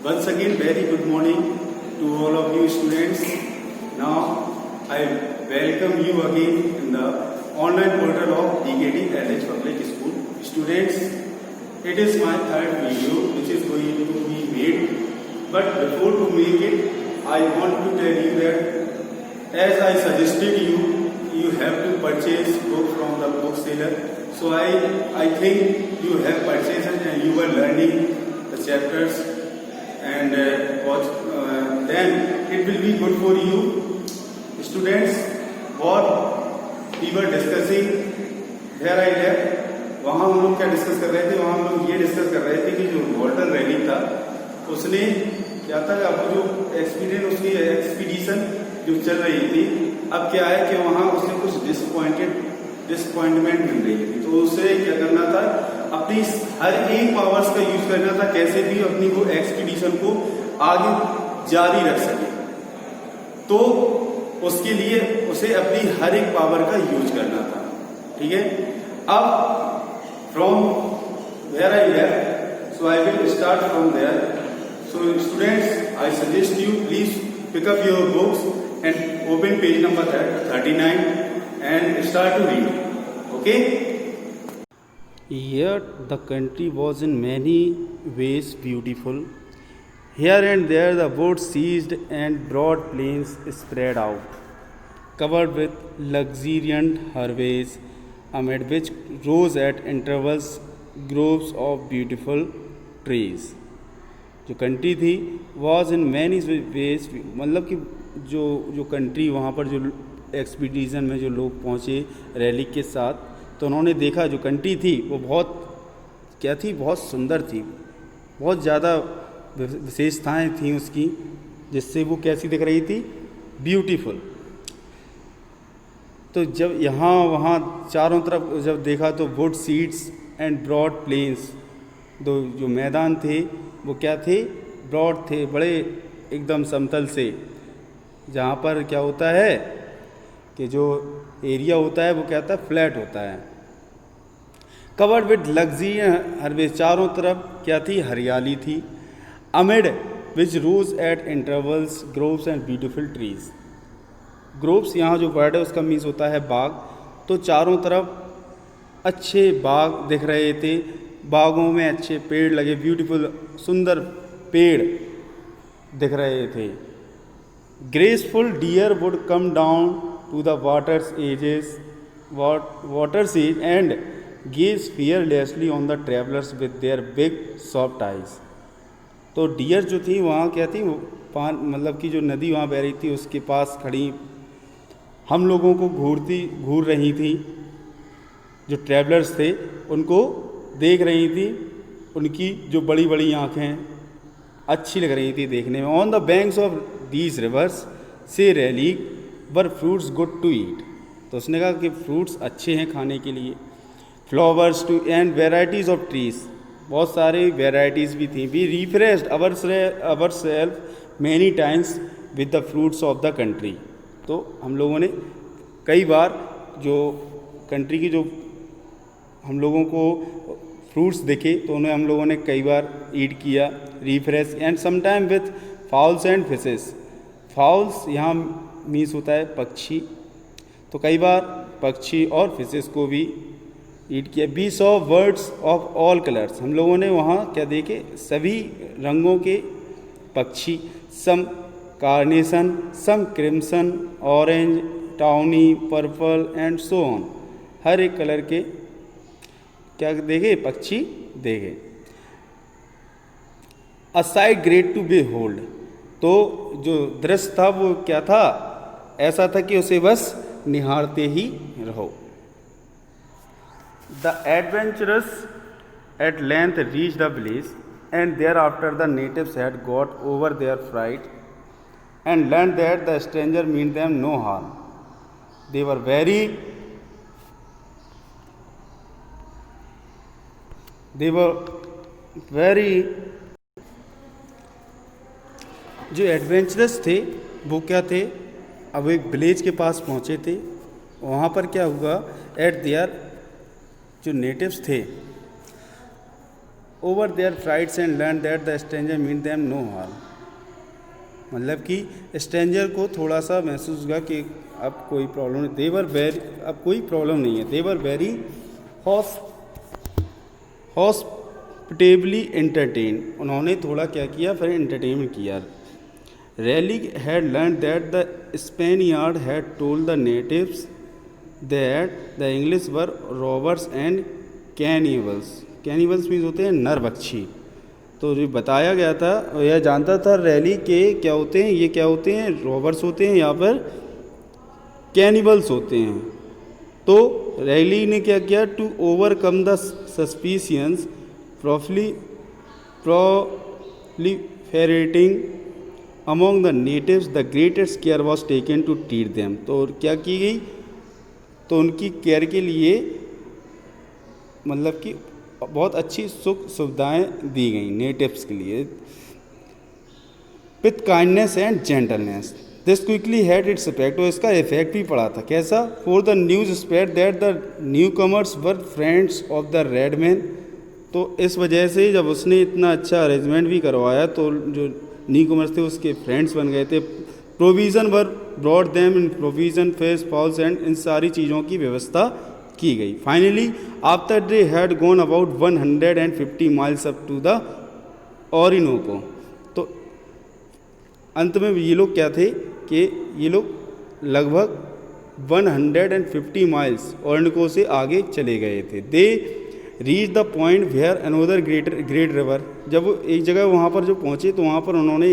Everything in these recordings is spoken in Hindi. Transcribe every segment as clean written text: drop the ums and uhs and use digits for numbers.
Once again, very good morning to all of you students. Now, I welcome you again in the online portal of DKD LH Public School. Students, it is my third video which is going to be made. But before to make it, I want to tell you that as I suggested you have to purchase book from the bookseller. So I think you have purchased it and you were learning the chapters and then it will be good for you. Students, what we were discussing there I left. वहाँ हम लोग क्या डिस्कस कर रहे थे? वहाँ हम लोग ये डिस्कस कर रहे थे कि जो वॉल्टर रैली था उसने क्या था, अब जो एक्सपीरियंस उसकी एक्सपीडिशन जो चल रही थी, अब क्या है कि वहाँ उसे कुछ डिसअपॉइंटमेंट मिल रही थी। तो उसे क्या करना था, अपनी हर एक पावर्स का यूज करना था, कैसे भी अपनी वो एक्सपीडिशन को आगे जारी रख सके। तो उसके लिए उसे अपनी हर एक पावर का यूज करना था। ठीक है, अब from where I left, so I will start from there. So students, I suggest you please pick up your books and open page number 39 and start to read. Okay? Here the country was in many ways beautiful. Here and there the woods ceased and broad plains spread out, covered with luxuriant herbage, amid which rose at intervals groves of beautiful trees. जो कंट्री थी वॉज इन मैनी वेज, मतलब कि जो कंट्री वहाँ पर जो एक्सपीडिशन में जो लोग पहुँचे रैली के साथ, तो उन्होंने देखा जो कंट्री थी वो बहुत क्या थी, बहुत सुंदर थी, बहुत ज़्यादा विशेषताएं थी उसकी, जिससे वो कैसी दिख रही थी, ब्यूटीफुल। तो जब यहाँ वहाँ चारों तरफ जब देखा तो wood seeds and broad plains, तो जो मैदान थे वो क्या थे, ब्रॉड थे, बड़े एकदम समतल से, जहाँ पर क्या होता है कि जो एरिया होता है वो क्या होता है, फ्लैट होता है। कवर्ड विद लग्जरियंट हर्बेज, चारों तरफ क्या थी, हरियाली थी। Amid which rose at intervals groves and beautiful trees. Groves यहाँ जो वर्ड है उसका मीन्स होता है बाग। तो चारों तरफ अच्छे बाग दिख रहे थे, बागों में अच्छे पेड़ लगे, ब्यूटीफुल सुंदर पेड़ दिख रहे थे। Graceful deer would come down to the water's edge and gaze fearlessly on the travellers with their big soft eyes. तो डियर जो थी वहाँ क्या थी, मतलब कि जो नदी वहाँ बह रही थी उसके पास खड़ी हम लोगों को घूर रही थी, जो ट्रैवलर्स थे उनको देख रही थी, उनकी जो बड़ी बड़ी आँखें अच्छी लग रही थी देखने में। On the banks of these rivers से Raleigh were fruits good to eat. तो उसने कहा कि फ्रूट्स अच्छे हैं खाने के लिए। Flowers too and varieties of trees, बहुत सारे वेराइटीज़ भी थी। We refreshed our self many times with the fruits of the country. तो हम लोगों ने कई बार जो कंट्री की जो हम लोगों को फ्रूट्स दिखे तो उन्हें हम लोगों ने कई बार ईट किया। Refresh and sometime with fowls and fishes. Fowls यहाँ मीन्स होता है पक्षी, तो कई बार पक्षी और फिशेस को भी ईट किया। We saw birds of all colours, हम लोगों ने वहाँ क्या देखे, सभी रंगों के पक्षी। Some carnation, some crimson, orange, tawny, purple and so on, हर एक कलर के क्या देखे, पक्षी देखे। A sight great to behold, तो जो दृश्य था वो क्या था, ऐसा था कि उसे बस निहारते ही रहो। The adventurous at length reach the village and thereafter the natives had got over their fright and learn that the stranger mean them no harm. They were very जो एडवेंचरस थे वो क्या थे, अब एक विलेज के पास पहुँचे थे। वहाँ पर क्या हुआ, एट देयर जो नेटिव्स थे over there friends and learn that the stranger mean them no harm. मतलब कि स्ट्रेंजर को थोड़ा सा महसूस हुआ कि अब कोई प्रॉब्लम नहीं, देवर वेरी, अब कोई प्रॉब्लम नहीं है। देवर वेरी हॉस्पिटेबली एंटरटेन, उन्होंने थोड़ा क्या किया, फिर एंटरटेनमेंट किया। Raleigh had learned that the Spaniard had told the natives that the English were robbers and cannibals. Cannibals means होते हैं नरभक्षी। तो जो बताया गया था, यह जानता था रैली के क्या होते हैं, ये क्या होते हैं, रॉबर्स होते हैं या फिर कैनिबल्स होते हैं। तो रैली ने क्या किया, to overcome the suspicions proliferating among the natives, the greatest care was taken to treat them। तो क्या की गई, तो उनकी केयर के लिए मतलब कि बहुत अच्छी सुख सुविधाएं दी गई नेटिव्स के लिए। With kindness and gentleness this quickly had its effect, और इसका इफेक्ट भी पड़ा था। कैसा, for the news spread that the new commerce were friends of the red man. तो इस वजह से जब उसने इतना अच्छा अरेंजमेंट भी करवाया तो जो न्यू कमर्स थे उसके फ्रेंड्स बन गए थे। Provision were brought them in provision face falls and, इन सारी चीज़ों की व्यवस्था की गई। Finally after they had gone about 150 miles up to the Orinoco. तो अंत में ये लोग क्या थे कि ये लोग लगभग 150 माइल्स ओरिनोको से आगे चले गए थे। They reach the point where another great river, जब वो एक जगह वहाँ पर जो पहुँचे तो वहाँ पर उन्होंने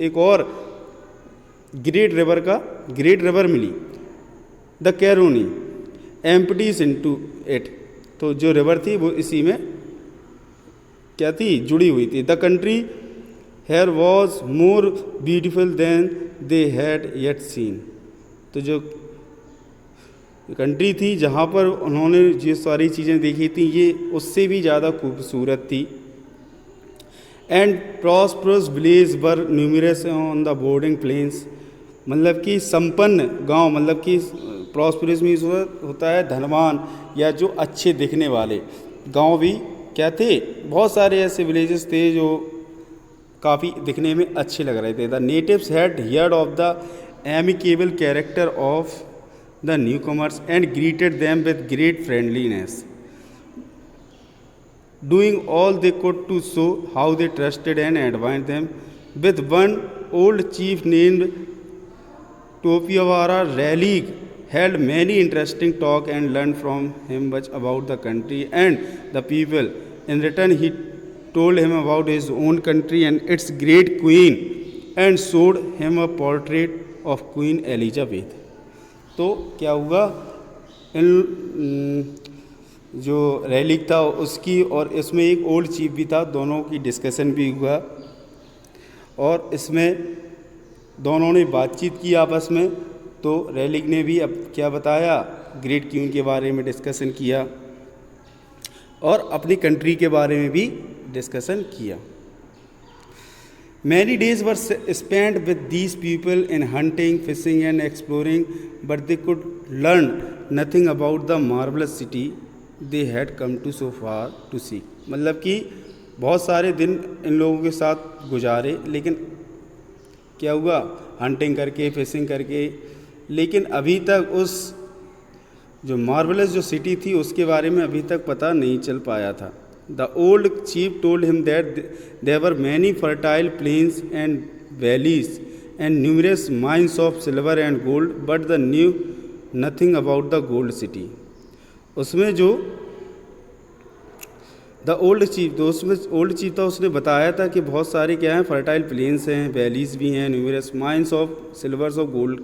एक और ग्रेट रिवर मिली, the Caroni empties into it. तो जो रिवर थी वो इसी में क्या थी, जुड़ी हुई थी। The country here was more beautiful than they had yet seen. तो जो कंट्री थी जहाँ पर उन्होंने जो सारी चीज़ें देखी थी ये उससे भी ज़्यादा खूबसूरत थी। And prosperous village were numerous on the bordering plains, मतलब कि संपन्न गांव, मतलब कि प्रॉस्परस मीन्स होता है धनवान या जो अच्छे दिखने वाले गांव भी क्या थे, बहुत सारे ऐसे विलेजेस थे जो काफ़ी दिखने में अच्छे लग रहे थे। The natives had heard of the amicable character of the newcomers and greeted them with great friendliness, doing all they could to show how they trusted and admired them. With one old chief named Topiawara, Raleigh held many interesting talk and learned from him much about the country and the people. In return, he told him about his own country and its great queen and showed him a portrait of Queen Elizabeth। तो क्या हुआ, इन जो रैली था उसकी और इसमें एक ओल्ड चीफ भी था, दोनों की डिस्कशन भी हुआ और इसमें दोनों ने बातचीत की आपस में। तो रैली ने भी अब क्या बताया, ग्रेट क्वीन के बारे में डिस्कशन किया और अपनी कंट्री के बारे में भी डिस्कशन किया। Many days were spent with these people in hunting, fishing and exploring, but they could learn nothing about the marvelous city they had come to so far to see। मतलब कि बहुत सारे दिन इन लोगों के साथ गुजारे, लेकिन क्या हुआ, हंटिंग करके, फिशिंग करके, लेकिन अभी तक उस जो मार्वलस जो सिटी थी उसके बारे में अभी तक पता नहीं चल पाया था। The old chief told him that there were many fertile plains and valleys and numerous mines of silver and gold, but they knew nothing about the gold city। उसमें जो द ओल्ड चीफ, तो उसमें ओल्ड चीफ था, उसने बताया था कि बहुत सारे क्या हैं, फर्टाइल प्लेन्स हैं, वैलीज भी हैं, numerous mines of silvers of gold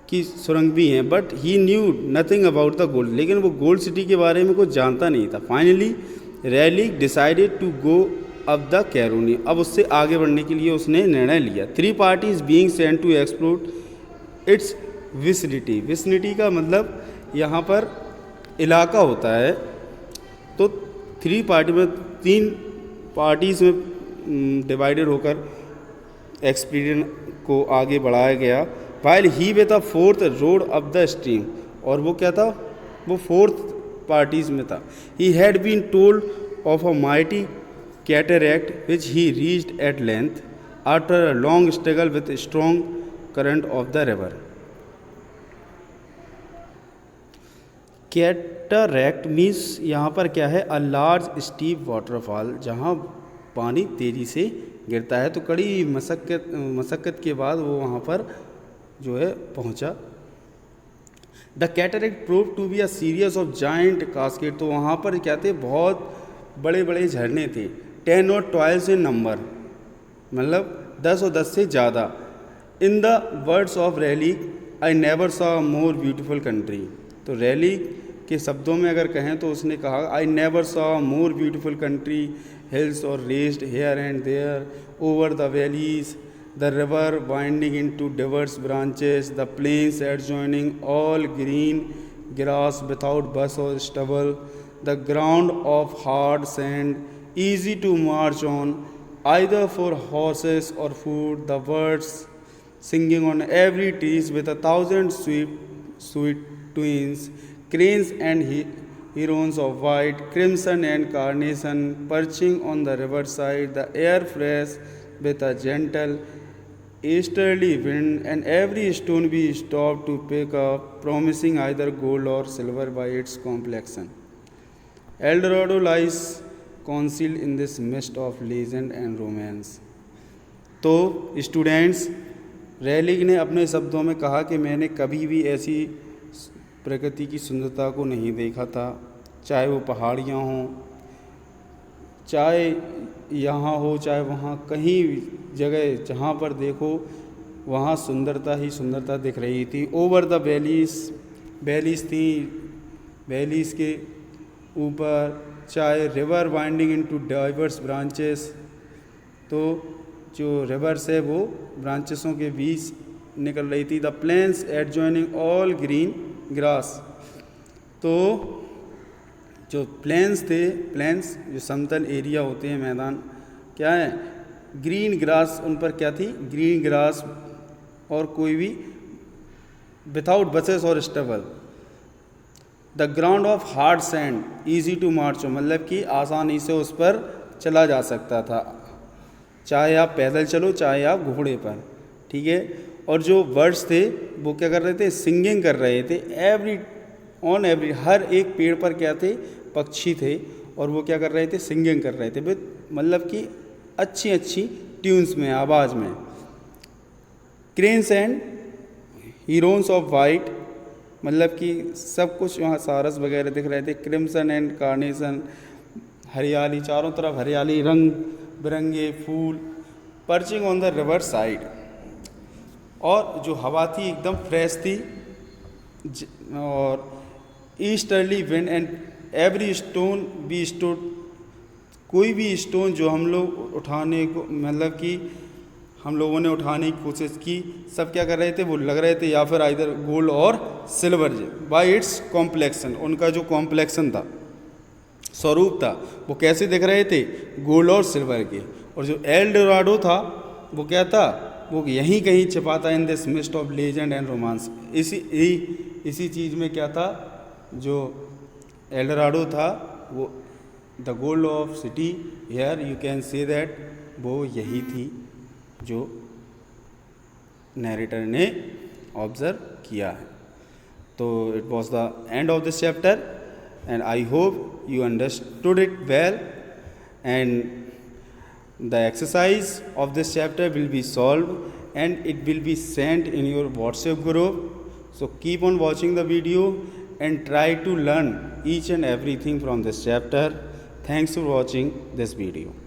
की सुरंग भी हैं, but he knew nothing about the gold, लेकिन वो गोल्ड सिटी के बारे में कुछ जानता नहीं था। Finally Raleigh decided to go up the Caroni, अब उससे आगे बढ़ने के लिए उसने निर्णय लिया। 3 parties being sent to explore its vicinity. Vicinity का मतलब यहाँ पर इलाका होता है, तो 3 पार्टी में 3 पार्टीज़ में डिवाइडेड होकर एक्सपीडिशन को आगे बढ़ाया गया। While he with the 4th rowed up the stream, और वो क्या था, वो 4th पार्टीज में था। He had been told of a mighty cataract which he reached at length after a long struggle with strong current of the river. Cataract means यहाँ पर क्या है, अ लार्ज स्टीप वाटरफॉल, जहाँ पानी तेज़ी से गिरता है। तो कड़ी मशक्क़त के बाद वो वहाँ पर जो है पहुँचा। The cataract prove to be a series of giant cascade, तो वहाँ पर क्या थे, बहुत बड़े बड़े झरने थे। 10 और 12 in नंबर, मतलब 10 और 10 से ज़्यादा। In the words of rally, I never saw more beautiful country. तो रैली के शब्दों में अगर कहें तो उसने कहा, I never saw more beautiful country, hills or raised here and there over the valleys, the river winding into diverse branches, the plains adjoining all green grass without bush or stubble, the ground of hard sand, easy to march on, either for horses or food, the birds singing on every tree with 1,000 sweet twins, cranes and herons of white, crimson and carnation perching on the riverside, the air fresh with a gentle easterly wind, and every stone we stopped to pick up, promising either gold or silver by its complexion. El Dorado lies concealed in this mist of legend and romance. तो स्टूडेंट्स, रैलिक ने अपने शब्दों में कहा कि मैंने कभी भी ऐसी प्रकृति की सुंदरता को नहीं देखा था, चाहे वो पहाड़ियाँ हों, चाहे यहाँ हो, चाहे वहाँ, कहीं जगह जहाँ पर देखो वहाँ सुंदरता ही सुंदरता दिख रही थी। ओवर द वैलीज थी, वैलीज़ के ऊपर, चाहे river winding into diverse branches, तो जो रिवर्स है वो ब्रांचेसों के बीच निकल रही थी। The plains adjoining all green grass, तो जो प्लेन्स थे, प्लेन्स जो समतल एरिया होते हैं, मैदान, क्या है, ग्रीन ग्रास, उन पर क्या थी, ग्रीन ग्रास, और कोई भी विदाउट बसेस और stubble. The ground of hard sand easy to march, मतलब कि आसानी से उस पर चला जा सकता था, चाहे आप पैदल चलो, चाहे आप घोड़े पर, ठीक है। और जो बर्ड्स थे वो क्या कर रहे थे, सिंगिंग कर रहे थे। एवरी हर एक पेड़ पर क्या थे, पक्षी थे, और वो क्या कर रहे थे, सिंगिंग कर रहे थे, मतलब कि अच्छी अच्छी ट्यून्स में, आवाज़ में। Cranes and Heron's of white, मतलब कि सब कुछ वहाँ सारस वगैरह दिख रहे थे। क्रिम्सन एंड कार्नेशन, हरियाली, चारों तरफ हरियाली, रंग बिरंगे फूल, perching on the river side, और जो हवा थी एकदम फ्रेश थी, और easterly wind and every stone be stood, कोई भी स्टोन जो हम लोग उठाने को, मतलब कि हम लोगों ने उठाने की कोशिश की, सब क्या कर रहे थे, वो लग रहे थे या फिर आइदर गोल्ड और सिल्वर, बाय इट्स कॉम्प्लेक्शन, उनका जो कॉम्प्लेक्शन था, स्वरूप था, वो कैसे दिख रहे थे, गोल्ड और सिल्वर के। और जो एल डोराडो था वो क्या था, वो यहीं कहीं छिपा था, in this mist of legend and romance. इसी चीज़ में क्या था, जो एल डोराडो था, वो the gold of city, here you can say that, वो यही थी जो नैरेटर ने ऑब्जर्व किया है। तो it was the end of this chapter, and I hope you understood it well, and the exercise of this chapter will be solved and it will be sent in your WhatsApp group. So keep on watching the video and try to learn each and everything from this chapter. Thanks for watching this video.